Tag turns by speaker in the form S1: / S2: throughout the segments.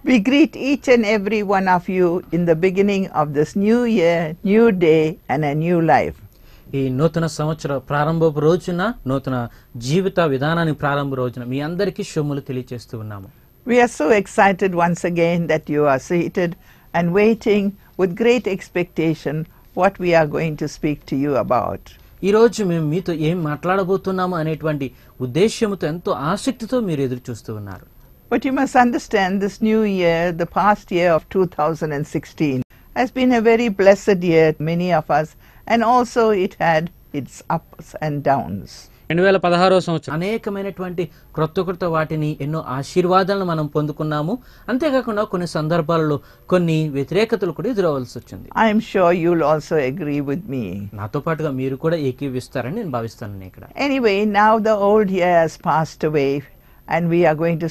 S1: We greet each and every one of you in the beginning of this new year, new day, and a new life.
S2: ఈ నూతన సంవత్సర ప్రారంభపు రోజున నూతన జీవిత విధానాన్ని ప్రారంభ రోజున మీ అందరికీ శుభములు తెలియజేస్తూ ఉన్నాము.
S1: We are so excited once again that you are seated and waiting with great expectation what we are going to speak to you about.
S2: ఈ రోజు మేము మీతో ఏం మాట్లాడబోతున్నాము అనేటువంటి ఉద్దేశ్యంతో ఎంతో ఆసక్తితో మీరు ఎదురు చూస్తూ ఉన్నారు.
S1: But you must understand this new year, the past year of 2016, has been a very blessed year, many of us, and also it had its ups and downs.
S2: 2016వ సంవత్సరం అనేకమైనటువంటి క్రొత్త వాటిని ఎన్నో ఆశీర్వాదాలను మనం పొందుకున్నాము. అంతేకాకుండా కొన్ని సందర్భాలలో కొన్ని వ్యతిరేకతలు కూడా ఎదురవలసి వచ్చింది.
S1: I am sure you'll also agree with me.
S2: నాతో పాటుగా మీరు కూడా ఏకీవిస్తారని నేను భావిస్తాను ఇక్కడ.
S1: Anyway, now the old year has passed away and we are going to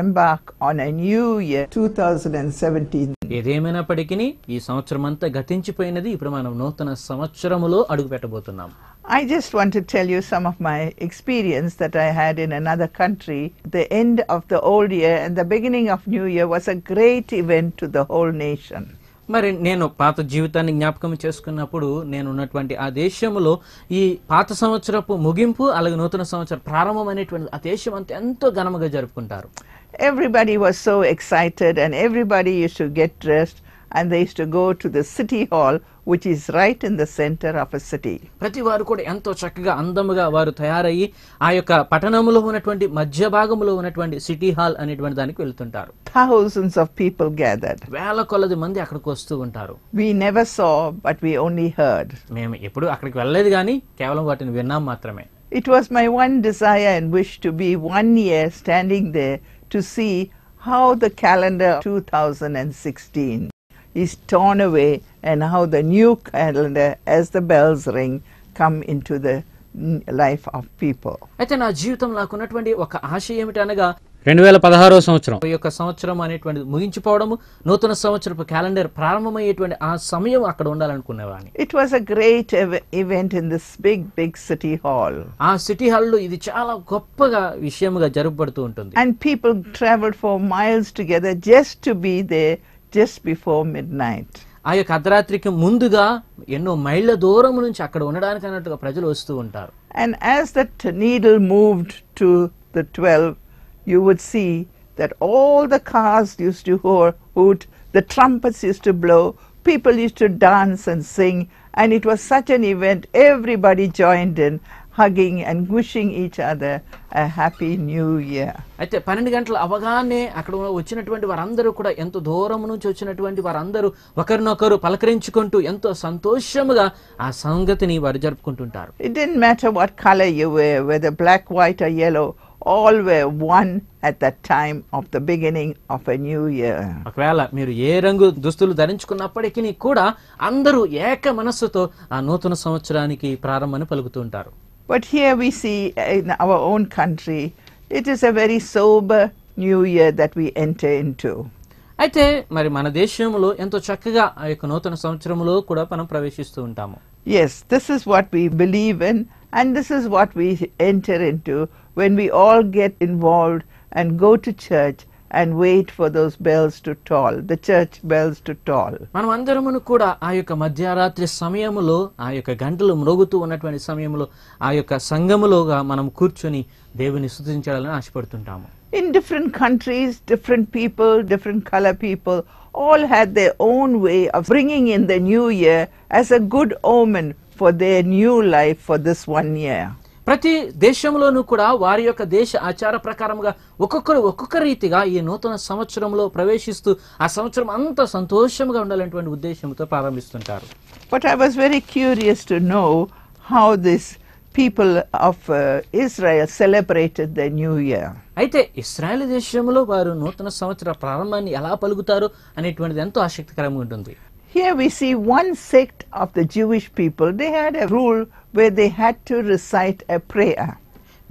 S1: embark on a new year, 2017.
S2: ఏదేమైనప్పటికీ ఈ సంవత్సరం అంతా గతించిపోయినది. ఇప్పుడు మనం నూతన సంవత్సరములో అడుగు పెట్టబోతున్నాం.
S1: I just want to tell you some of my experience that I had in another country. The end of the old year and the beginning of new year was a great event to the whole nation.
S2: మరి నేను పాత జీవితాన్ని జ్ఞాపకం చేసుకున్నప్పుడు నేను ఉన్నటువంటి ఆ దేశంలో ఈ పాత సంవత్సరపు ముగింపు అలాగే నూతన సంవత్సర ప్రారంభం అనేటువంటి ఆ దేశం అంతా ఎంతో ఘనముగా జరుపుకుంటారు.
S1: Everybody was so excited and everybody used to get dressed and they used to go to the city hall, which is right in the center of a city.
S2: ప్రతి వారు కూడా ఎంతో చక్కగా అందముగా వారు తయారయ్యి ఆ యొక్క పట్టణంలో ఉన్నటువంటి మధ్య భాగంలో ఉన్నటువంటి సిటీ హాల్ అనేటువంటి దానికి వెళ్తుంటారు.
S1: Thousands of people gathered.
S2: వేల కొలది మంది అక్కడికి వస్తూ ఉంటారు.
S1: We never saw, but we only heard.
S2: మేము ఎప్పుడు అక్కడికి వెళ్ళలేదు కానీ కేవలం వాటిని విన్నాం మాత్రమే.
S1: It was my one desire and wish to be 1 year standing there to see how the calendar 2016 is torn away and how the new calendar, as the bells ring, come into the life of people.
S2: అయితే నా జీవితంలో నాకు ఉన్నటువంటి ఒక ఆశ ఏమిటనగా 2016వ సంవత్సరం ఈ యొక్క సంవత్సరం అనేటువంటిది ముగించిపోవడము, నూతన సంవత్సరపు క్యాలెండర్ ప్రారంభమయ్యేటువంటి ఆ సమయం అక్కడ ఉండాలనుకునేవాడిని.
S1: It was a great event in this big city hall.
S2: ఆ సిటీ హాల్లో ఇది చాలా గొప్పగా విషయముగా జరుపబడుతూ ఉంటుంది.
S1: And people traveled for miles together just to be there just before midnight.
S2: ఆ యొక్క అర్ధరాత్రికి ముందుగా ఎన్నో మైళ్ళ దూరం నుంచి అక్కడ ఉండడానికి అన్నట్టుగా ప్రజలు వస్తూ ఉంటారు.
S1: And as that needle moved to the 12, you would see that all the cars used to hoot, the trumpets used to blow, people used to dance and sing, and it was such an event. Everybody joined in, hugging and wishing each other a happy new year.
S2: అయితే 12 గంటలు అవగానే అక్కడ వచ్చినటువంటి వారందరూ కూడా ఎంతో దూరం నుంచి వచ్చినటువంటి వారందరూ ఒకరినొకరు పలకరించుకుంటూ ఎంతో సంతోషముగా ఆ సంగతిని వారు జరుపుకుంటుంటారు.
S1: It didn't matter what color you wear, whether black, white or yellow, all were one at that time of the beginning of a new year.
S2: ఒకవేళ మీరు ఏ రంగు దుస్తులు ధరించుకున్నప్పటికీ కూడా అందరూ ఏక మనస్సుతో ఆ నూతన సంవత్సరానికి ప్రారంభాన్ని పలుకుతూ ఉంటారు.
S1: But here we see in our own country, it is a very sober new year that we enter into.
S2: అయితే మరి మన దేశంలో ఎంతో చక్కగా ఆ యొక్క నూతన సంవత్సరంలో కూడా మనం ప్రవేశిస్తూ ఉంటాము.
S1: Yes, this is what we believe in and this is what we enter into when we all get involved and go to church and wait for those bells to toll, the church bells to toll.
S2: మనం అందరమును కూడా ఆ యొక్క మధ్యరాత్రి సమయములో ఆ యొక్క గంటలు మ్రోగుతూ ఉన్నటువంటి సమయంలో ఆ యొక్క సంఘములోగా మనం కూర్చొని దేవుని స్తుతించాలని ఆశపడుతుంటాము.
S1: In different countries, different people, different color people, all had their own way of bringing in the new year as a good omen for their new life for this 1 year.
S2: ప్రతి దేశంలోనూ కూడా వారి యొక్క దేశ ఆచార ప్రకారంగా ఒక్కొక్క రీతిగా ఈ నూతన సంవత్సరంలో ప్రవేశిస్తూ ఆ సంవత్సరం అంతా సంతోషంగా ఉండాలనేటువంటి ఉద్దేశంతో ప్రారంభిస్తుంటారు.
S1: But I was very curious to know how this people of Israel celebrated the new year.
S2: అయితే ఇశ్రాయేలు దేశంలో వారు నూతన సంవత్సర ప్రారంభాన్ని ఎలా పలుకుతారు అనేటువంటిది ఎంతో ఆసక్తికరంగా ఉంటుంది.
S1: Here we see one sect of the Jewish people. They had a rule where they had to recite a prayer.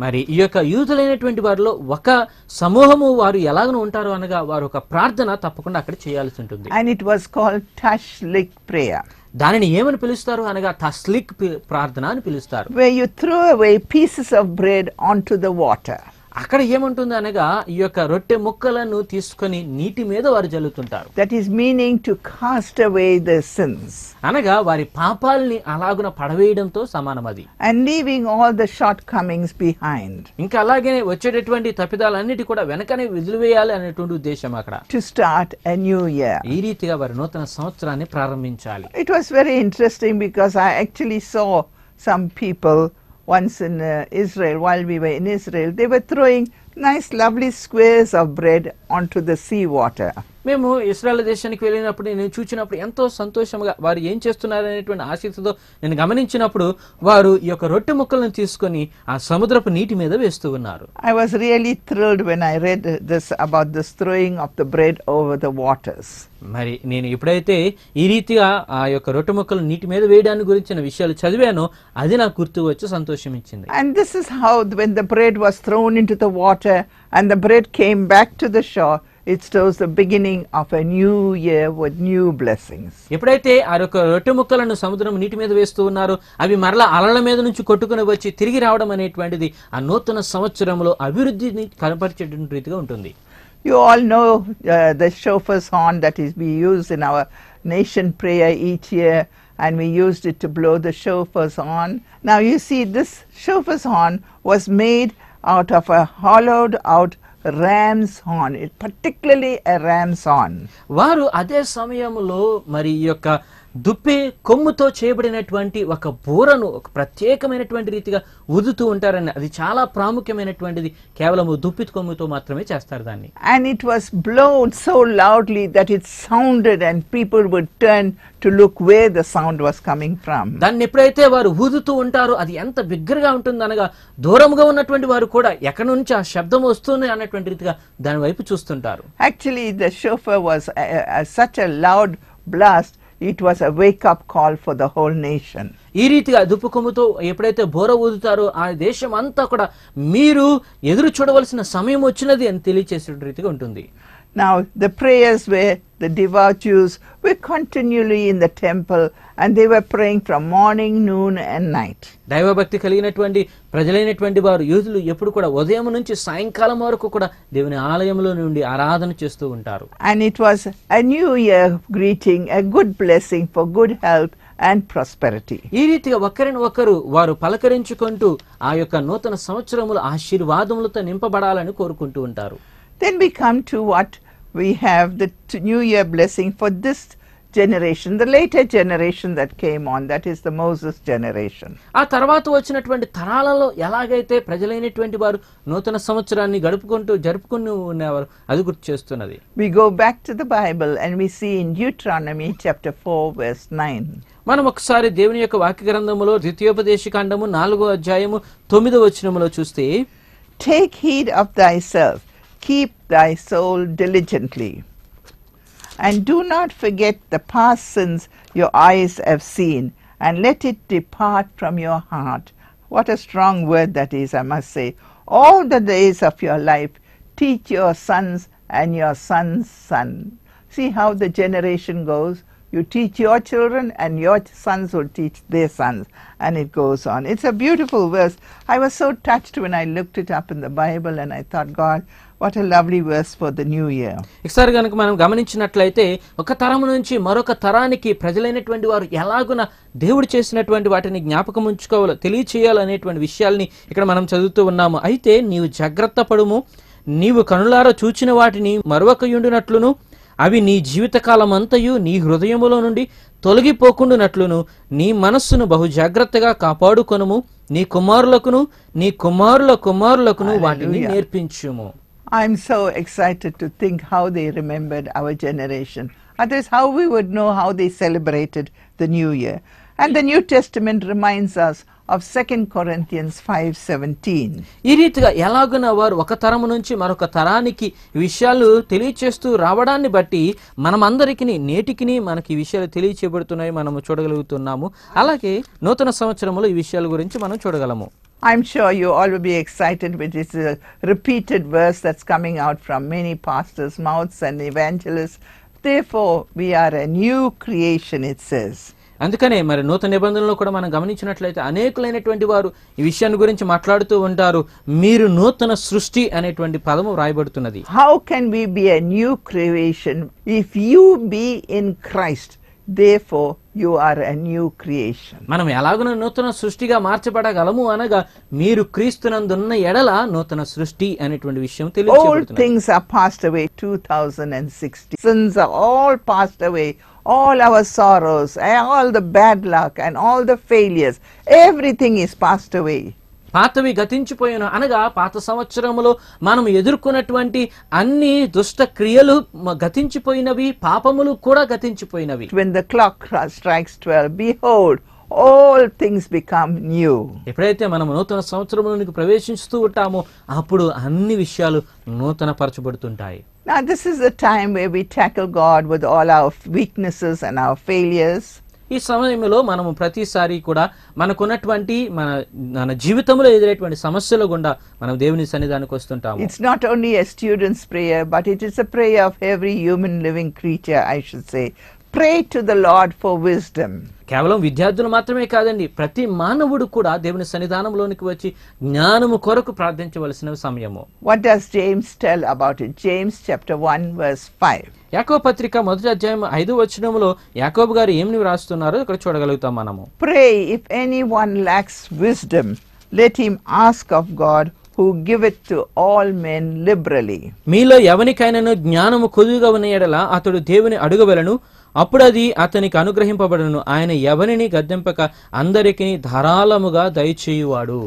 S2: మరి ఈ యొక్క యూదులైనటువంటి వారిలో ఒక సమూహము వారు ఎలాగను ఉంటారు అనగా వారు ఒక ప్రార్థన తప్పకుండా అక్కడ చేయాల్సి ఉంటుంది.
S1: And it was called Tashlik prayer.
S2: దానిని ఏమని పిలుస్తారు అనగా తస్లిక్ ప్రార్థన అని పిలుస్తారు.
S1: Where you throw away pieces of bread onto the water.
S2: అక్కడ ఏముంటుంది అనగా ఈ యొక్క రొట్టె ముక్కలను తీసుకొని నీటి మీద వారు జల్లుతుంటారు.
S1: That is meaning to cast away their sins.
S2: అనగా వారి పాపాలని అలాగున పడవేయడంతో సమానం అది.
S1: And leaving all the shortcomings behind.
S2: ఇంకా అలాగే వచ్చేటటువంటి తప్పిదాలన్నిటి కూడా వెనకనే వదిలివేయాలి అనేటువంటి ఉద్దేశం అక్కడ.
S1: To start a new year.
S2: ఈ రీతిగా వారి నూతన సంవత్సరాన్ని ప్రారంభించాలి.
S1: It was very interesting because I actually saw some people once in Israel, while we were in Israel, they were throwing nice lovely squares of bread onto the sea water.
S2: మేము ఇశ్రాయేల్ దేశానికి వెళ్ళినప్పుడు నేను చూచినప్పుడు ఎంతో సంతోషంగా వారు ఏం చేస్తున్నారు అనేటువంటి ఆసక్తితో నేను గమనించినప్పుడు వారు ఈ యొక్క రొట్టె ముక్కలను తీసుకొని ఆ సముద్రపు నీటి మీద వేస్తూ ఉన్నారు.
S1: I was really thrilled when I read this about this throwing of the bread over the waters.
S2: మరి నేను ఎప్పుడైతే ఈ రీతిగా ఆ యొక్క రొట్టె ముక్కలు నీటి మీద వేయడానికి గురించిన విషయాలు చదివానో అది నాకు గుర్తు వచ్చి సంతోషం ఇచ్చింది.
S1: And this is how when the bread was thrown into the water and the bread came back to the shore, it shows the beginning of a new year with new blessings.
S2: ఎప్పుడైతే ఆ యొక్క రొట్టె ముక్కలను సముద్రం నీటి మీద వేస్తూ ఉన్నారో అవి మరలా అలల మీద నుంచి కొట్టుకుని వచ్చి తిరిగి రావడం అనేటువంటిది ఆ నూతన సంవత్సరంలో అభివృద్ధిని కనపరిచేటువంటి రీతిగా ఉంటుంది.
S1: You all know the shofar's horn that is we use in our nation prayer each year, and we used it to blow the shofar's horn. Now you see this shofar's horn was made out of a hollowed out ram's horn, particularly a ram's horn.
S2: వారు అదే సమయంలో మరి ఈ యొక్క దుప్పి కొమ్ముతో చేయబడినటువంటి ఒక బూరను ఒక ప్రత్యేకమైనటువంటి రీతిగా ఊదుతూ ఉంటారని అది చాలా ప్రాముఖ్యమైనటువంటిది. కేవలం దుప్పి కొమ్ముతో మాత్రమే చేస్తారు దాన్ని.
S1: And it was blown so loudly that it sounded and people would turn to look where the sound was coming from.
S2: దాన్ని ఎప్పుడైతే వారు ఊదుతూ ఉంటారో అది ఎంత బిగ్గరగా ఉంటుందనగా దూరంగా ఉన్నటువంటి వారు కూడా ఎక్కడి నుంచి ఆ శబ్దం వస్తుంది అన్నటువంటి రీతిగా దాని వైపు చూస్తుంటారు.
S1: Actually the shofar was such a loud blast. It was a wake-up call for the whole nation.
S2: ఈ రీతిగా దుప్పు కొమ్ముతో ఎప్పుడైతే బోర ఊదుతారో ఆ దేశం అంతా కూడా మీరు ఎదురు చూడవలసిన సమయం వచ్చినది అని తెలియచేసే రీతిగా ఉంటుంది.
S1: Now the prayers were the devout Jews were continually in the temple and they were praying from morning, noon and night.
S2: దైవభక్తి కలిగినటువంటి ప్రజలైనటువంటి వారు యూదులు ఎప్పుడు కూడా ఉదయం నుంచి సాయంకాలం వరకు కూడా దేవుని ఆలయంలో నుండి ఆరాధన చేస్తూ ఉంటారు.
S1: And it was a new year greeting, a good blessing for good health and prosperity.
S2: ఈ రీతిగా ఒకరిని ఒకరు వారు పలకరించుకుంటూ ఆ యొక్క నూతన సంవత్సరముల ఆశీర్వాదములతో నింపబడాలని కోరుకుంటూ ఉంటారు.
S1: Then we come to what we have, the new year blessing for this generation, the later generation that came on, that is the Moses generation.
S2: ఆ తర్వాత వచ్చినటువంటి తరాలలో ఎలాగైతే ప్రజలైనటువంటి వారు నూతన సంవత్సరాన్ని జరుపుకుంటూ ఉన్నవారు అది గుర్తు చేస్తున్నది.
S1: We go back to the Bible and we see in Deuteronomy chapter 4 verse 9.
S2: మనం ఒకసారి దేవుని యొక్క వాక్య గ్రంథములో ద్వితీయోపదేశకాండము 4వ అధ్యాయము 9వ వచనములో చూస్తే,
S1: Take heed of thyself, keep thy soul diligently, and do not forget the past sins your eyes have seen, and let it depart from your heart. What a strong word that is, I must say. All the days of your life teach your sons and your sons' son. See how the generation goes. You teach your children and your sons will teach their sons, and it goes on. It's a beautiful verse. I was so touched when I looked it up in the Bible and I thought, God, what a lovely verse for the new year.
S2: ఒకసారి గనుక మనం గమనించినట్లయితే ఒక తరము నుంచి మరొక తరానికి ప్రజలైనటువంటి వారు ఎలాగున దేవుడు చేసినటువంటి వాటిని జ్ఞాపకం ఉంచుకోవాలో తెలియచేయాలనేటువంటి విషయాల్ని ఇక్కడ మనం చదువుతూ ఉన్నాము. అయితే నీవు జాగ్రత్త పడుము, నీవు కనులారా చూచిన వాటిని మరొకయుండునట్లును అవి నీ జీవితకాలమంతయు నీ హృదయములో నుండి తొలగిపోకుండునట్లును నీ మనస్సును బహు జాగ్రత్తగా కాపాడుకొనుము, నీ కుమారులకును నీ కుమారుల కుమారులకును వాటిని నేర్పించుము.
S1: I'm so excited to think how they remembered our generation. Others, how we would know how they celebrated the new year. And the New Testament reminds us of 2 Corinthians 5:17.
S2: ఈ రీతిగా ఎలాగున వారు ఒక తరము నుంచి మరొక తరానికి విషయాలు తెలియచేస్తూ రావడాన్ని బట్టి మనమందరికి నేటికి మనకి ఈ విషయాలు తెలియచేయబడుతున్నాయి, మనము చూడగలుగుతున్నాము. అలాగే నూతన సంవత్సరంలో ఈ విషయాల గురించి మనం చూడగలము.
S1: I'm sure you all will be excited with this repeated verse that's coming out from many pastors' mouths and evangelists. Therefore, we are a new creation, it says.
S2: అందుకనే మరి నూతన నిబంధనలో కూడా మనం గమనించినట్లయితే అనేకులైనటువంటి వారు ఈ విషయాన్ని గురించి మాట్లాడుతూ ఉంటారు. మీరు నూతన సృష్టి అనేటువంటి పదము వ్రాయబడుతున్నది.
S1: How can we be a new creation? If you be in Christ, therefore you are a new creation.
S2: మనం ఎలాగున నూతన సృష్టిగా మార్చబడగలము అనగా మీరు క్రీస్తునందున్న ఎడల నూతన సృష్టి అనేటువంటి విషయం
S1: All
S2: తెలియజేయబడుతున్నది.
S1: things are passed away. 2060 sins are all passed away. All our sorrows, all the bad luck and all the failures, everything is passed away.
S2: పాతవి గతించిపోయిన అనగా పాత సంవత్సరములో మనం ఎదుర్కొన్నటువంటి అన్ని దుష్ట క్రియలు గతించిపోయినవి, పాపములు కూడా గతించిపోయినవి.
S1: When the clock strikes 12, behold, all things become new.
S2: ఎప్పుడైతే మనం నూతన సంవత్సరంలోనికి ప్రవేశిస్తూ ఉంటామో అప్పుడు అన్ని విషయాలు నూతన పరచబడుతుంటాయి.
S1: Now this is the time where we tackle God with all our weaknesses and our failures.
S2: ఈ సమయంలో మనము ప్రతిసారి కూడా మనకున్నటువంటి మన జీవితంలో ఎదురైనటువంటి సమస్యల గుండా మనం దేవుని సన్నిధానికి వస్తుంటాము.
S1: It's not only a student's prayer, but it is a prayer of every human living creature, I should say. Pray to the Lord for wisdom.
S2: కేవలం విద్యార్థులు మాత్రమే కాదండి, ప్రతి మానవుడు కూడా దేవుని సన్నిధానంలోనికి వచ్చి జ్ఞానము కొరకు ప్రార్థించవలసిన సమయము.
S1: What does James tell about it? James chapter 1 verse 5.
S2: యాకోబు పత్రిక 1వ అధ్యాయం 5వ వచనములో యాకోబు గారు ఏమని వ్రాస్తున్నారో ఇక్కడ చూడగలుగుతాం మనము.
S1: Pray if anyone lacks wisdom, let him ask of God, who giveth to all men liberally.
S2: మీలో ఎవనికైనాను జ్ఞానము కొదువుగా ఉన్న ఎడల అతడు దేవుని అడుగవలెను, అప్పుడు అది అతనికి అనుగ్రహింపబడును. ఆయన ఎవరిని గద్దెంపక అందరికీ ధారాళముగా దయచేయువాడు.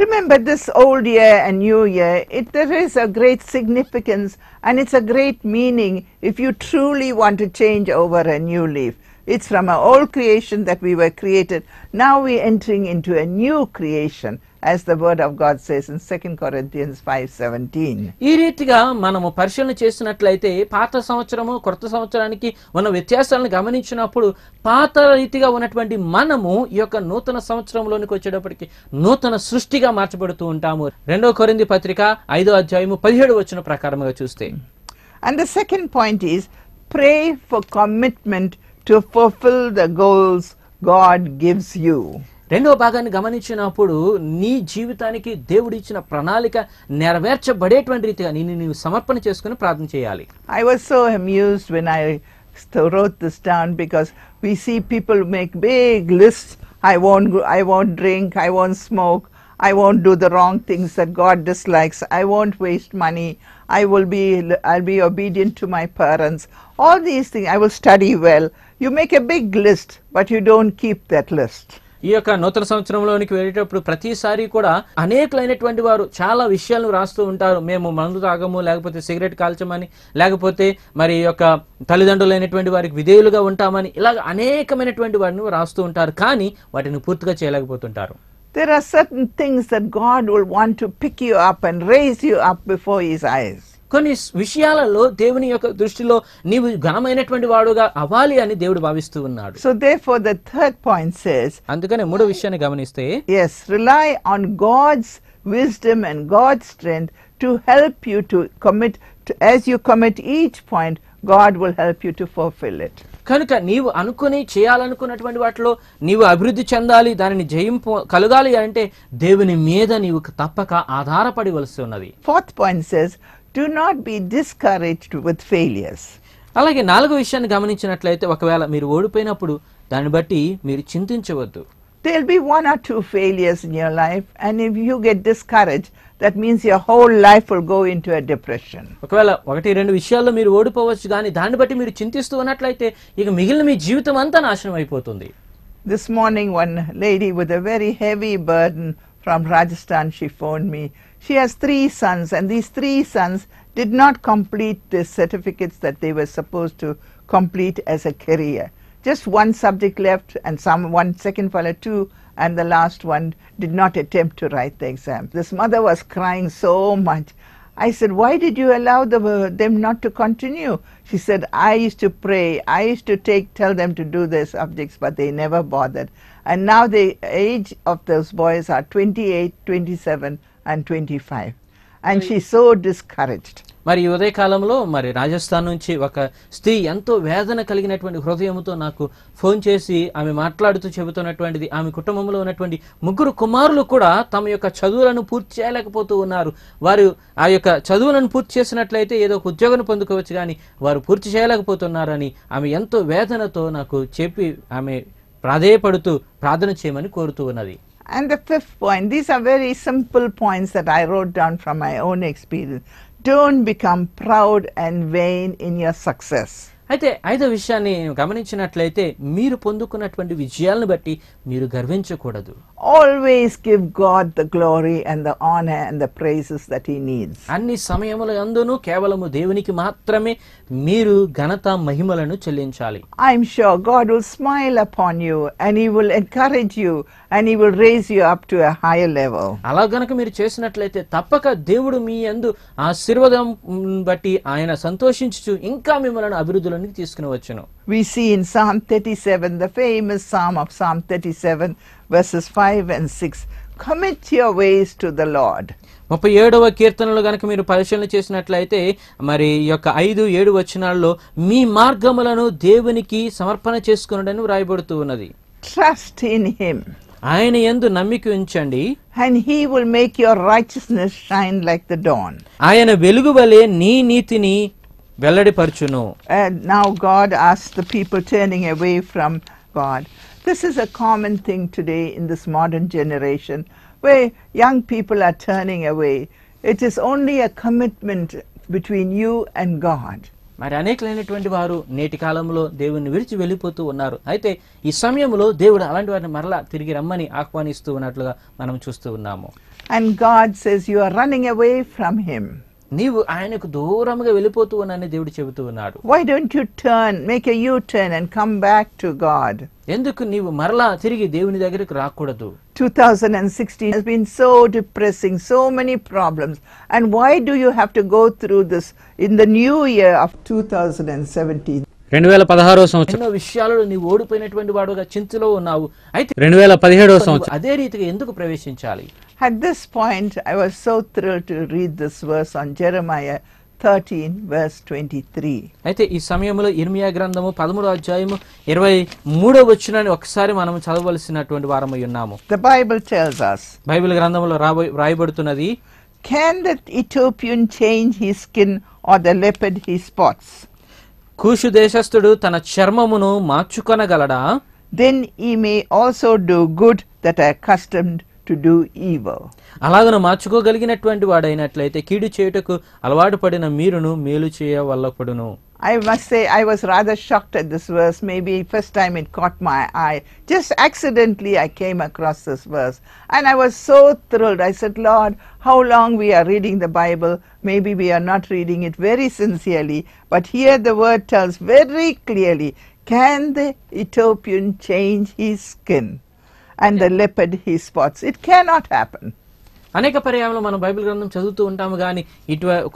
S1: Remember, this old year and new year, there is a great significance and it's a great meaning if you truly want to change over a new leaf. It's from an old creation that we were created. Now we're entering into a new creation, as the word of God says in 2 Corinthians 5:17.
S2: ఈ రీతిగా మనము పరిశీలన చేసినట్లయితే పాత సంవత్సరము కొత్త సంవత్సరానికి ఉన్న వ్యత్యాసాలను గమనించినప్పుడు పాత రీతిగా ఉన్నటువంటి మనము ఈ యొక్క నూతన సంవత్సరంలోనికి వచ్చేటప్పటికి నూతన సృష్టిగా మార్చబడుతూ ఉంటాము. 2 కొరింథీ పత్రిక 5వ అధ్యాయము 17వ వచనం ప్రకారముగా చూస్తే.
S1: And the second point is pray for commitment to fulfill the goals God gives you.
S2: రెండవ భాగాన్ని గమనించినప్పుడు నీ జీవితానికి దేవుడు ఇచ్చిన ప్రణాళిక నెరవేర్చబడేటువంటి రీతిగా నీవు సమర్పణ చేసుకుని ప్రార్థన చేయాలి.
S1: I was so amused when I wrote this down, because we see people make big lists. I won't drink, I won't smoke, I won't do the wrong things that God dislikes, I won't waste money, I'll be obedient to my parents. All these things, I will study well. You make a big list, but you don't keep that list.
S2: ఈ యొక్క నూతన సంవత్సరంలోనికి వెళ్ళేటప్పుడు ప్రతిసారి కూడా అనేకులైనటువంటి వారు చాలా విషయాలను రాస్తూ ఉంటారు. మేము మందు తాగము, లేకపోతే సిగరెట్ కాల్చమని, లేకపోతే మరి యొక్క తల్లిదండ్రులైనటువంటి వారికి విధేయులుగా ఉంటామని, ఇలాగ అనేకమైనటువంటి వారిని రాస్తూ ఉంటారు. కానీ వాటిని పూర్తిగా చేయలేకపోతుంటారు.
S1: There are certain things that God will want to pick you up and raise you up before His eyes.
S2: కొన్ని విషయాలలో దేవుని యొక్క దృష్టిలో నీవు ఘనమైనటువంటి వాడుగా అవ్వాలి అని దేవుడు భావిస్తూ ఉన్నాడు.
S1: So therefore the third point says,
S2: అందుకనే మూడో విషయాన్ని గమనిస్తే,
S1: yes, rely on God's wisdom and God's strength to help you to commit as you commit each point, God will help you to fulfill it.
S2: కనుక నీవు అనుకుని చేయాలనుకున్నటువంటి వాటిలో నీవు అభివృద్ధి చెందాలి, దానిని జయింపు కలగాలి అంటే దేవుని మీద నీవు తప్పక ఆధారపడవలసి ఉన్నది.
S1: Fourth point says, do not be discouraged with failures.
S2: అలాగే నాలుగో విషయాన్ని గమనించినట్లయితే, ఒకవేళ మీరు ఓడిపోయినప్పుడు దాన్ని బట్టి మీరు చింతించవద్దు.
S1: There'll be one or two failures in your life, and if you get discouraged, that means your whole life will go into a depression.
S2: ఒకవేళ 1-2 విషయాల్లో మీరు ఓడిపోవచ్చు, కానీ దాన్ని బట్టి మీరు చింతిస్తూ ఉన్నట్లయితే ఇక మిగిలిన మీ జీవితం అంతా నాశనం అయిపోతుంది.
S1: This morning one lady with a very heavy burden from Rajasthan, she phoned me. She has 3 sons, and these 3 sons did not complete the certificates that they were supposed to complete as a career. Just one subject left, and one second fellow 2, and the last one did not attempt to write the exam. This mother was crying so much. I said, why did you allow them not to continue? She said, I used to pray, I used to tell them to do their subjects, but they never bothered. And now the age of those boys are 28, 27 and 25. And she's so discouraged.
S2: మరి ఈ ఉదయకాలంలో మరి రాజస్థాన్ నుంచి ఒక స్త్రీ ఎంతో వేదన కలిగినటువంటి హృదయంతో నాకు ఫోన్ చేసి ఆమె మాట్లాడుతూ చెబుతున్నటువంటిది, ఆమె కుటుంబంలో ఉన్నటువంటి 3 కుమారులు కూడా తమ యొక్క చదువులను పూర్తి చేయలేకపోతూ ఉన్నారు. వారు ఆ యొక్క చదువులను పూర్తి చేసినట్లయితే ఏదో ఒక ఉద్యోగం పొందుకోవచ్చు, కానీ వారు పూర్తి చేయలేకపోతున్నారని ఆమె ఎంతో వేదనతో నాకు చెప్పి ఆమె ప్రాధేయపడుతూ ప్రార్థన చేయమని కోరుతూ ఉన్నది.
S1: And the 5th point, these are very simple points that I wrote down from my own experience. Don't become proud and vain in your success.
S2: అయితే 5వ విషయాన్ని గమనించినట్లయితే మీరు పొందుకున్నటువంటి విజయాలను బట్టి మీరు గర్వించకూడదు.
S1: Always give God the glory and the honor and the praises that he needs.
S2: అన్ని సమయములందును కేవలము దేవునికి మాత్రమే మీరు ఘనత మహిమలను చెల్లించాలి.
S1: I'm sure God will smile upon you and he will encourage you and he will raise you up to a higher level.
S2: అలా గనక మీరు చేసినట్లయితే తప్పక దేవుడు మీ యందు ఆశీర్వాదం బట్టి ఆయన సంతోషించుచు ఇంకా మిమ్మల్ని అభివృద్ధిలోనికి తీసుకుని వచ్చును.
S1: We see in Psalm 37, the famous Psalm of Psalm 37, verses 5 and 6, commit your ways to the Lord.
S2: 37వ కీర్తనలో గనక మీరు పరిశీలన చేసినట్లయితే మరి ఈ యొక్క 5-7 వచనాల్లో మీ మార్గములను దేవునికి సమర్పణ చేసుకొనుడని వ్రాయబడుతూ ఉన్నది.
S1: Trust in him.
S2: ఆయన యందు నమ్మిక ఉంచండి,
S1: and he will make your righteousness shine like the dawn.
S2: ఆయన వెలుగు వలె నీ నీతిని వెల్లడిపరచును.
S1: And now God asks the people turning away from God. This is a common thing today in this modern generation where young people are turning away. It is only a commitment between you and God.
S2: మరి అనేకలైనటువంటి వారు నేటి కాలంలో దేవుని విడిచి వెళ్ళిపోతూ ఉన్నారు. అయితే ఈ సమయంలో దేవుడు అలాంటి వారిని మరలా తిరిగి రమ్మని ఆహ్వానిస్తూ ఉన్నట్లుగా మనం చూస్తూ ఉన్నాము.
S1: And God says you are running away from him.
S2: నీవు ఆయనకు దూరంగా వెళ్ళిపోతూ ఉన్నానని దేవుడు చెబుతూ ఉన్నాడు.
S1: Why don't you turn, make a U-turn and come back to God?
S2: ఎందుకు నీవు మరలా తిరిగి దేవుని దగ్గరికి రాకూడదు?
S1: 2016 has been so depressing, so many problems. And why do you have to go through this in the new year of 2017?
S2: 2016వ సంవత్సరం ఎన్నో విషయాలలో నీవు ఓడిపోయినటువంటి వాడుగా చింతలో ఉన్నావు. అయితే 2017వ సంవత్సరం అదే రీతిగా ఎందుకు ప్రవేశించాలి?
S1: At this point, I was so thrilled to read this verse on Jeremiah 13, verse 23.
S2: అయితే ఈ సమయంలో ఇర్మియా గ్రంథము 13వ అధ్యాయము 23వ వచనాన్ని ఒకసారి మనం చదవవలసినటువంటి వారమై ఉన్నాము.
S1: The Bible tells us,
S2: Bible గ్రంథంలో రాయబడుతున్నది,
S1: can the Ethiopian change his skin or the leopard his spots?
S2: కూషు దేశస్థుడు తన చర్మమును మార్చుకొనగలడా?
S1: Then he may also do good that are accustomed to do evil.
S2: అలాగను మార్చుకోగలిగినటువంటి వాడైనట్లయితే కీడు చేయుటకు అలవాటు పడిన మీరును మేలు చేయవల్లపడును.
S1: I must say I was rather shocked at this verse. Maybe first time it caught my eye. Just accidentally I came across this verse and I was so thrilled. I said, Lord, how long we are reading the Bible? Maybe we are not reading it very sincerely. But here the word tells very clearly, can the Ethiopian change his skin and the leopard his spots? It cannot happen.
S2: అనేక పర్యాయంలో మనం Bible గ్రంథం చదువుతూ ఉంటాము, కానీ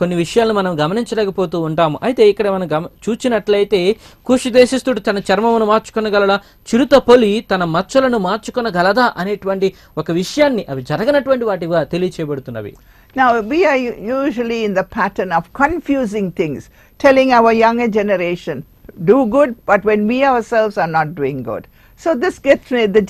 S2: కొన్ని విషయాలను మనం గమనించలేకపోతూ ఉంటాము. అయితే ఇక్కడ మనం చూచినట్లయితే కూషు దేశస్థుడు తన చర్మమును మార్చుకొనగలడా, చిరుత పొలి తన మచ్చలను మార్చుకొనగలదా అనేటువంటి ఒక విషయాన్ని అవి జరగనటువంటి వాటిగా తెలియచేయబడుతున్నవి.
S1: Now we are usually in the pattern of confusing things, telling our younger generation, do good, but when we ourselves are not doing good. So this gets the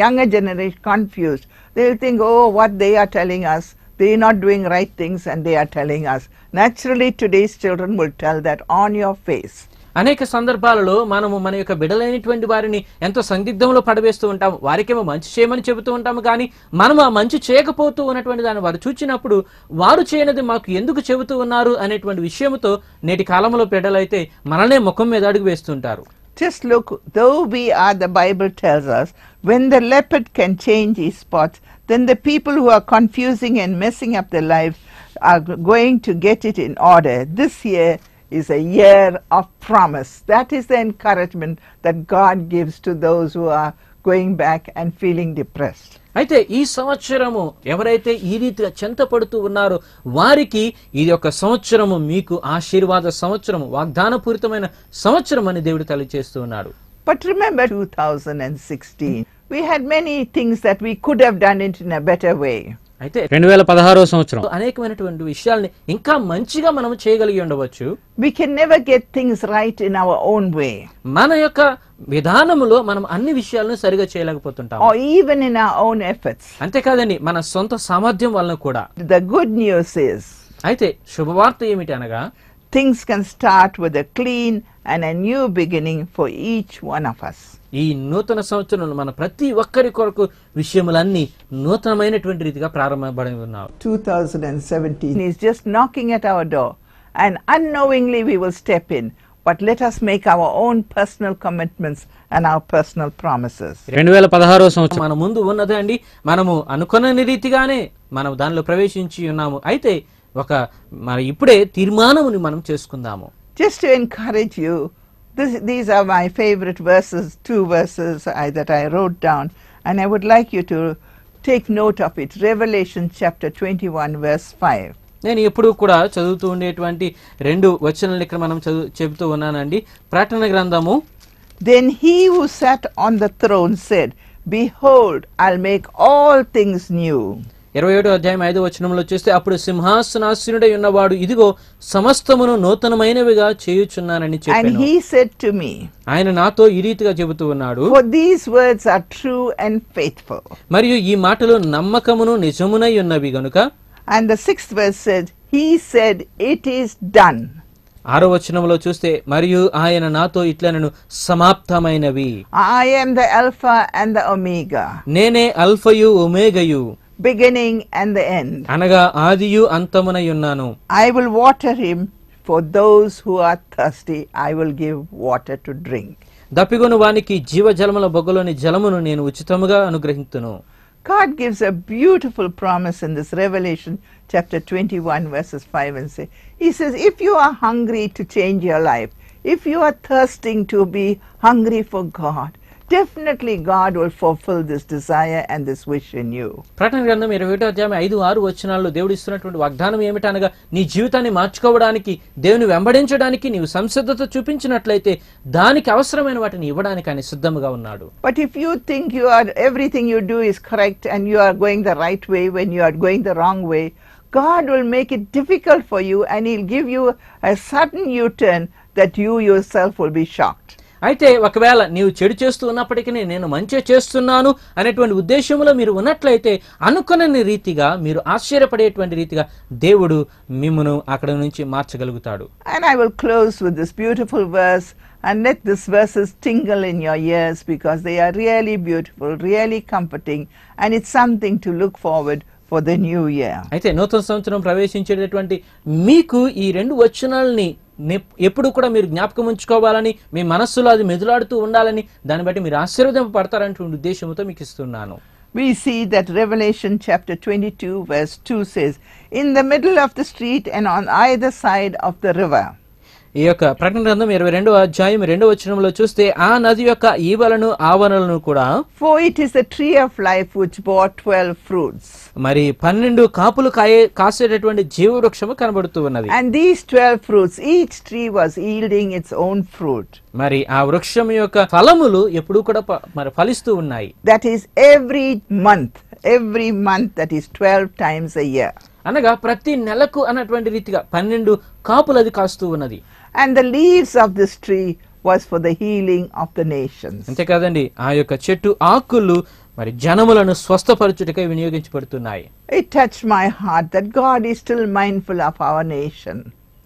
S1: younger generation confused. They will think, oh, what they are telling us, they are not doing right things and they are telling us. Naturally, today's children will tell that on your face.
S2: అనేక సందర్భాలలో మనము మన యొక్క బిడ్డలైనటువంటి వారిని ఎంతో సందిగ్ధంలో పడవేస్తూ ఉంటాము. వారికేమో మంచి చేయమని చెబుతూ ఉంటాము, కానీ మనం ఆ మంచి చేయకపోతూ ఉన్నటువంటి దాన్ని వారు చూచినప్పుడు వారు చేయనది మాకు ఎందుకు చెబుతూ ఉన్నారు అనేటువంటి విషయంతో నేటి కాలంలో బిడ్డలైతే మననే ముఖం మీద అడుగు వేస్తుంటారు.
S1: Just look, though we are, the Bible tells us, when the leopard can change his spots, then the people who are confusing and messing up their lives are going to get it in order. This year is a year of promise. That is the encouragement that God gives to those who are going back and feeling depressed.
S2: అయితే ఈ సంవత్సరము ఎవరైతే ఈ రీతిగా చింతపడుతూ ఉన్నారో వారికి ఇది ఒక సంవత్సరము మీకు ఆశీర్వాద సంవత్సరము, వాగ్దానపూరితమైన సంవత్సరం అని దేవుడు తెలియజేస్తూ ఉన్నాడు.
S1: But remember 2016, we had many things that we could have done it in a better way.
S2: అయితే 2016వ సంవత్సరం అనేకమైనటువంటి విషయాల్ని ఇంకా మంచిగా మనం చేయగలిగి ఉండవచ్చు.
S1: We can never get things right in our own way.
S2: మన యొక్క విధానములో మనం అన్ని విషయాలను సరిగా చేయలేకపోతుంటాం.
S1: Or even in our own efforts.
S2: అంతేకాదండి, మన సొంత సామర్థ్యం వలన కూడా.
S1: The good news is,
S2: అయితే శుభవార్త ఏమిటి అనగా,
S1: things can start with a clean and a new beginning for each one of us.
S2: ఈ నూతన సంవత్సరంలో మన ప్రతి ఒక్కరి కొరకు విషయములన్నీ నూతనమైనటువంటి రీతిగా ప్రారంభపడి ఉన్నాయి.
S1: 2017 is just knocking at our door, and unknowingly we will step in. But let us make our own personal commitments and our personal promises.
S2: 2016వ సంవత్సరం మన ముందు ఉన్నదే అండి. మనము అనుకున్న రీతిగానే మనం దానిలో ప్రవేశించి ఉన్నాము. అయితే మరి ఇప్పుడే తీర్మానముని మనం చేసుకుందాము.
S1: Just to encourage you, these are my favorite verses, 2 verses that I wrote down, and I would like you to take note of it. Revelation chapter 21 verse 5.
S2: నేను ఎప్పుడు కూడా చదువుతూ ఉండేటువంటి 2 వచనాలు ఇక్కడ మనం చెబుతూ ఉన్నానండి. ప్రకటన గ్రంథము,
S1: Then he who sat on the throne said, Behold, I'll make all things new.
S2: 27వ అధ్యాయం 5వ వచనంలో చూస్తే, అప్పుడు సింహాసనాసీనుడై ఉన్నవాడు, ఇదిగో సమస్తమును నూతనమైనవిగా చేయుచున్నానని చెప్పాను.
S1: And he said to me,
S2: ఆయన నాతో ఈ రీతిగా చెబుతూ ఉన్నాడు,
S1: For these words are true and faithful.
S2: మరియు ఈ మాటలు నమ్మకమును నిజమునై ఉన్నవి గనుక.
S1: And the 6th verse said, He said, It is done.
S2: 6వ వచనంలో చూస్తే, మరియు ఆయన నాతో ఇట్లనెను, సమాప్తమైనవి.
S1: I am the Alpha and the Omega.
S2: నేనే అల్ఫయు ఒమేగయు,
S1: beginning and the end.
S2: అనగా ఆదియు అంతమునై ఉన్నాను.
S1: I will water him. For those who are thirsty, I will give water to drink.
S2: దప్పిగొను వానికి జీవజలముల బొగ్గలోని జలమును నేను ఉచితముగా అనుగ్రహింతును.
S1: God gives a beautiful promise in this Revelation chapter 21 verses 5 and 6. He says, if you are hungry to change your life, if you are thirsting to be hungry for God, definitely God will fulfill this desire and this wish in you.
S2: ప్రకటన గ్రంథం 21వ అధ్యాయం 5-6 వచనాల్లో దేవుడు ఇస్తున్నటువంటి వాగ్దానం ఏమిటనగా, నీ జీవితాన్ని మార్చుకోవడానికి, దేవుని వెంబడించడానికి నీవు సంసిద్ధత చూపించినట్లయితే దానికి అవసరమైన వాటిని ఇవ్వడానికి ఆయన సిద్ధంగా ఉన్నాడు.
S1: But if you think everything you do is correct and you are going the right way when you are going the wrong way, God will make it difficult for you and he'll give you a sudden U-turn that you yourself will be shocked.
S2: అయితే ఒకవేళ నీవు చెడు చేస్తూ ఉన్నప్పటికీ నేను మంచి చేస్తున్నాను అనేటువంటి ఉద్దేశంలో మీరు ఉన్నట్లయితే అనుకున్న రీతిగా మీరు ఆశ్చర్యపడేటువంటి రీతిగా దేవుడు మిమ్మును అక్కడ నుంచి మార్చగలుగుతాడు.
S1: And I will close with this beautiful verse, and let these verses tingle in your ears because they are really beautiful, really comforting, and it's something to look forward for the new year.
S2: అయితే నూతన సంవత్సరం ప్రవేశించేటటువంటి మీకు ఈ 2 వచనాలని ఎప్పుడు కూడా మీరు జ్ఞాపకం ఉంచుకోవాలని, మీ మనస్సులో అది మెదులాడుతూ ఉండాలని, దాన్ని బట్టి మీరు ఆశీర్వదింపబడతారనే ఉద్దేశంతో మీకు ఇస్తున్నాను.
S1: We see that Revelation chapter 22 verse 2 says, in the middle of the street and on either side of the river.
S2: ఈ యొక్క ప్రకటన గ్రంథం 22వ అధ్యాయం 2వ వచనంలో చూస్తే, ఆ నది యొక్క ఈవలను ఆవరణలను కూడా,
S1: for it is the tree of life which bore 12 fruits.
S2: మరి 12 కాపులు కాసేటటువంటి జీవవృక్షము కనబడుతూ ఉన్నది.
S1: And these 12 fruits, each tree was yielding its own fruit.
S2: మరి ఆ వృక్షం యొక్క ఫలములు ఎప్పుడూ కూడా మరి ఫలిస్తూ ఉన్నాయి.
S1: That is every month that is 12 times a year.
S2: అనగా ప్రతి నెలకు అన్నటువంటి రీతిగా 12 కాపులు అది కాస్తూ ఉన్నది.
S1: And the leaves of this tree was for the healing of the nations.
S2: అంతేకాదండి, ఆ యొక్క చెట్టు ఆకులు మరి జనములను స్వస్థపరచుటకై వినియోగించబడుతున్నాయి.
S1: It touched my heart that God is still mindful of our nation.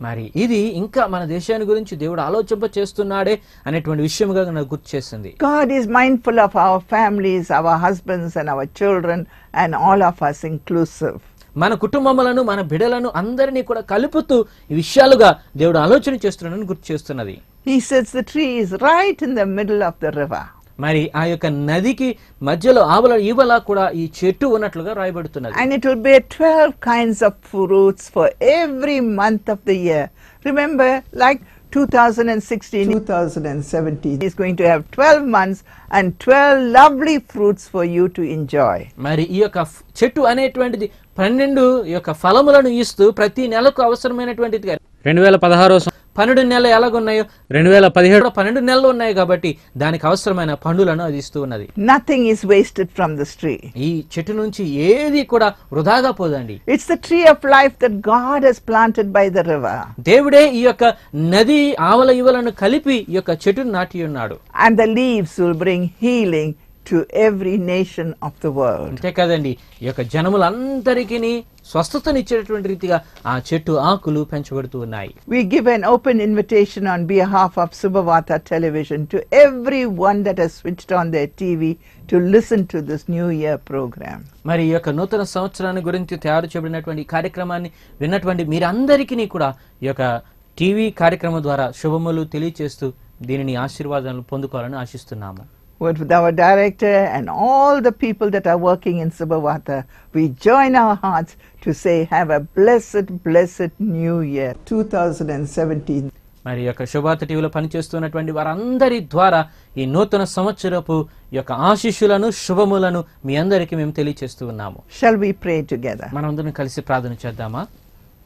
S2: మరి ఇది ఇంకా మన దేశాన్ని గురించి దేవుడు ఆలోచింప చేస్తున్నాడే అనేటువంటి విషయముగా నాకు గుర్తు చేసింది.
S1: God is mindful of our families, our husbands and our children and all of us inclusive.
S2: మన కుటుంబములను, మన బిడ్డలను అందరినీ కూడా కలుపుతూ ఈ విషయాలుగా దేవుడు ఆలోచన చేస్తున్నాడని గుర్తు చేస్తున్నది.
S1: He says the tree is right in the middle of the river.
S2: మరి ఆ యొక్క నదికి మధ్యలో ఈవల కూడా ఈ చెట్టు ఉన్నట్లుగా రాయబడుతున్నది.
S1: And it will bear 12 kinds of fruits for every month of the year. Remember, like 2016, 2017 is going to have 12 months and 12 lovely fruits for you to enjoy.
S2: మరి ఈ యొక్క చెట్టు అనేటువంటిది 12 యొక్క ఫలములను ఇస్తూ ప్రతి నెలకు అవసరమైనటువంటిది 2016 12 నెలలు ఎలాగున్నాయో 2017 12 నెలలు ఉన్నాయి కాబట్టి దానికి అవసరమైన పండులను అది ఇస్తూ ఉన్నది.
S1: Nothing is wasted from this tree.
S2: ఈ చెట్టు నుంచి ఏది కూడా వృధాగా పోదండి.
S1: It's the tree of life that God has planted by the river.
S2: దేవుడే ఈ యొక్క నది ఆవల ఇవలను కలిపి ఈ యొక్క చెట్టును నాటి ఉన్నాడు.
S1: And the leaves will bring healing to every nation of the world.
S2: అంతే కదండి, ఈ యొక్క జనములందరికీ స్వస్థతనిచ్చేటువంటి రీతిగా ఆ చెట్టు ఆకులు పెంచబడుతూ ఉన్నాయి.
S1: We give an open invitation on behalf of Subhavata Television to everyone that has switched on their TV to listen to this New Year program.
S2: మరి ఈ యొక్క నూతన సంవత్సరాన్ని గురించి తయారు చేయబడినటువంటి కార్యక్రమాన్ని విన్నటువంటి మీరందరికీ కూడా ఈ యొక్క టీవీ కార్యక్రమం ద్వారా శుభములు తెలియజేస్తూ దీనిని ఆశీర్వాదాలను పొందుకోవాలని ఆశిస్తున్నాము.
S1: With our director and all the people that are working in Subhavata, we join our hearts to say, have a blessed new year, 2017.
S2: మరి యొక్క శుభార్త టీవీలో పనిచేస్తున్నటువంటి వారందరి ద్వారా ఈ నూతన సంవత్సరపు యొక్క ఆశీస్సులను శుభములను మీ అందరికీ మేము తెలియజేస్తూ ఉన్నాము.
S1: Shall we pray together?
S2: మనందరం కలిసి ప్రార్థన చేద్దామా?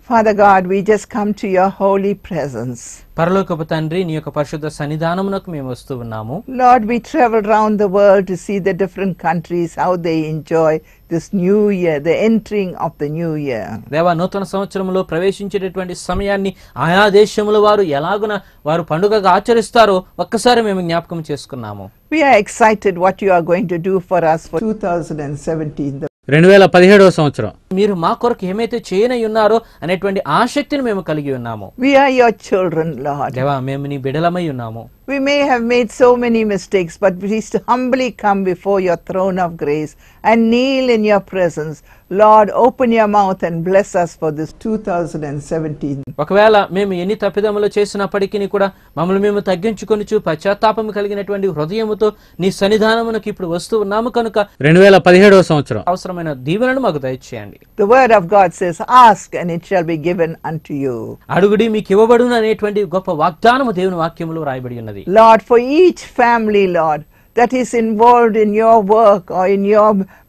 S1: Father God, we just come to your holy presence.
S2: పరలోకపు తండ్రి, నీ యొక్క పరిశుద్ధ సన్నిధానమునకు మేము వస్తూ ఉన్నాము.
S1: Lord, we travel around the world to see the different countries, how they enjoy this new year, the entering of the new year.
S2: దేవా, నూతన సంవత్సరంలో ప్రవేశించేటటువంటి సమయాన్ని ఆయా దేశముల వారు ఎలాగున వారు పండుగగా ఆచరిస్తారో ఒక్కసారి మేము జ్ఞాపకం చేసుకున్నాము.
S1: We are excited what you are going to do for us for 2017.
S2: 2017వ సంవత్సరం మీరు మా కొరకు ఏమైతే చేయనై ఉన్నారో అనేటువంటి ఆసక్తిని మేము కలిగి ఉన్నాము.
S1: We are your children, Lord.
S2: దేవా, మేము నీ బిడ్డలమై ఉన్నాము.
S1: We may have made so many mistakes, but we used to humbly come before your throne of grace and kneel in your presence. Lord, open your mouth and bless us for this 2017.
S2: ఒకవేళ మేము ఎన్ని తప్పిదములు చేసినప్పటికీ కూడా మమ్మల్ని మేము తగ్గించుకొనిచు పశ్చాత్తాపం కలిగినటువంటి హృదయముతో నీ సన్నిధానమునకు ఇప్పుడు వస్తూ ఉన్నాము కనుక 2017వ సంవత్సరం అవసరమైన దీవెనను మాకు దయచేయండి.
S1: The word of God says, ask and it shall be given unto you.
S2: అడుగుడి మీకు ఇవ్వబడును అనేటువంటి గొప్ప వాగ్దానము దేవుని వాక్యములో రాయబడి ఉన్నది.
S1: Lord, for each family, Lord, that is involved in your work or in your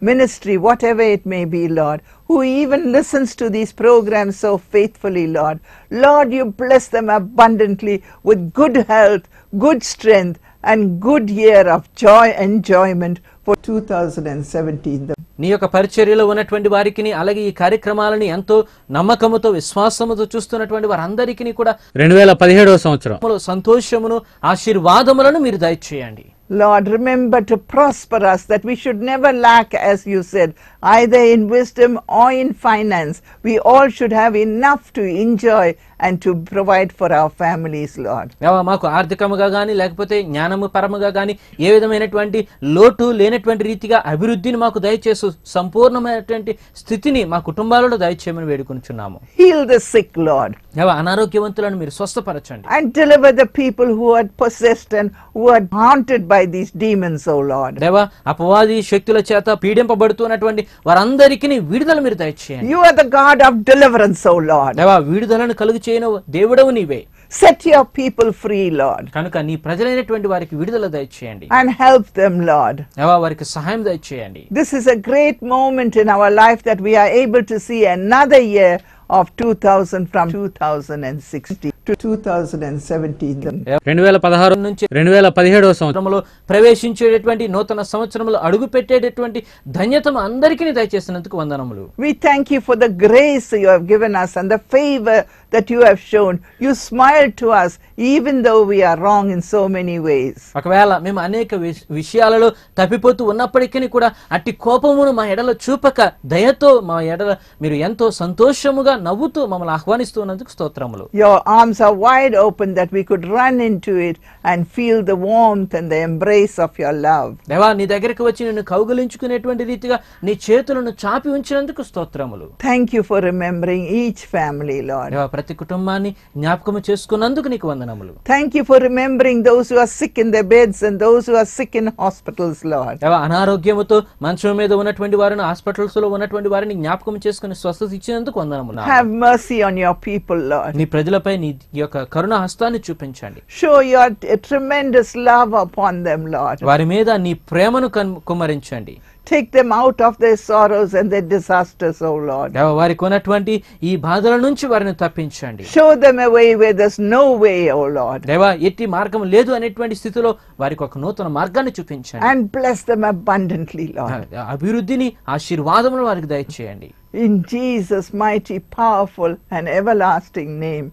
S1: ministry, whatever it may be, Lord, who even listens to these programs so faithfully, Lord. Lord, you bless them abundantly with good health, good strength, and good year of joy and enjoyment for 2017.
S2: నీ యొక్క పరిచర్యలో ఉన్నటువంటి వారికి అలాగే ఈ కార్యక్రమాలని ఎంతో నమ్మకముతో విశ్వాసముతో చూస్తున్నటువంటి వారందరికీ కూడా 2017వ సంవత్సరం సంతోషమును ఆశీర్వాదములను మీరు దయచేయండి.
S1: Lord, remember to prosper us, that we should never lack, as you said, either in wisdom or in finance. We all should have enough to enjoy and to provide for our families, Lord.
S2: మాకు ఆర్థికముగా గానీ లేకపోతే జ్ఞానము పరముగా గానీ ఏ విధమైనటువంటి లోటు లేనటువంటి రీతిగా అభివృద్ధిని మాకు దయచేసు సంపూర్ణమైనటువంటి స్థితిని మా కుటుంబాలలో దయచేయమని వేడుకొనుచున్నాము.
S1: Heal the sick, Lord.
S2: అనారోగ్యవంతులను మీరు స్వస్థపరచండి.
S1: And deliver the people who are possessed and who are haunted by these demons, O Lord.
S2: దేవా, అపవాది శక్తుల చేత పీడింపబడుతున్నటువంటి వారందరికీ విడుదల మీరు దయచేయండి.
S1: You are the God of deliverance, O Lord.
S2: దేవా, విడుదలను కలుగు చేయను దేవుడవు నీవే.
S1: Set your people free, Lord.
S2: కనుక నీ ప్రజలైనటువంటి వారికి విడుదల దయచేయండి.
S1: And help them, Lord.
S2: దేవా, వారికి సహాయం దయచేయండి.
S1: This is a great moment in our life that we are able to see another year of 2000 from 2016 to 2017.
S2: 2016 నుంచి 2017వ సంవత్సరంలో ప్రవేశించేటటువంటి నూతన సంవత్సరంలో అడుగు పెట్టేటటువంటి ధన్యతను అందరికీ దయచేసినందుకు వందనములు.
S1: We thank you for the grace you have given us and the favor that you have shown. You smiled to us even though we are wrong in so many ways.
S2: ఒకవేళ మేము అనేక విషయాలలో తప్పిపోతూ ఉన్నప్పటికీ కూడా అట్టి కోపమును మా ఎడల చూపక దయతో మా ఎడల మీరు ఎంతో సంతోషముగా నవ్వుతూ మమ్మల్ని ఆహ్వానిస్తున్నందుకు స్తోత్రములు.
S1: Your arms are wide open that we could run into it and feel the warmth and the embrace of your love.
S2: దేవా, నీ దగ్గరికి వచ్చి నిన్ను కౌగిలించుకునేటువంటి రీతిగా నీ చేతులను చాపి ఉంచినందుకు స్తోత్రములు.
S1: Thank you for remembering each family, Lord.
S2: దేవా, ప్రతి కుటుంబాన్ని జ్ఞాపకం చేసుకున్నందుకు నీకు వందనములు.
S1: Thank you for remembering those who are sick in their beds and those who are sick in hospitals, Lord.
S2: దేవా, అనారోగ్యముతో మంచం మీద ఉన్నటువంటి వారిని హాస్పిటల్స్ లో ఉన్నటువంటి వారిని జ్ఞాపకం చేసుకుని స్వస్థత ఇచ్చినందుకు వందనములు.
S1: Have mercy on your people, Lord.
S2: నీ ప్రజలపై నీ యొక్క కరుణ హస్తాన్ని చూపించండి.
S1: Show your tremendous love upon them, Lord.
S2: వారి మీద నీ ప్రేమను కుమ్మరించండి.
S1: Take them out of their sorrows and their disasters, O Lord.
S2: దేవా వారికి ఉన్నటువంటి ఈ బాధల నుంచి వారిని తప్పించండి.
S1: Show them a way where there's no way, O Lord.
S2: దేవా ఎట్టి మార్గం లేదు అనేటువంటి స్థితిలో వారికి ఒక నూతన మార్గాన్ని చూపించండి.
S1: And bless them abundantly, Lord.
S2: అభివృద్ధిని ఆశీర్వాదమును వారికి దయచేయండి.
S1: In Jesus' mighty, powerful and everlasting name.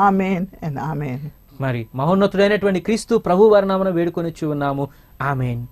S1: Amen and amen.
S2: మరి మహోన్నతుడైనటువంటి క్రీస్తు ప్రభు వారి నామమున వేడుకొనిచ్చు ఉన్నాము. ఆమేన్.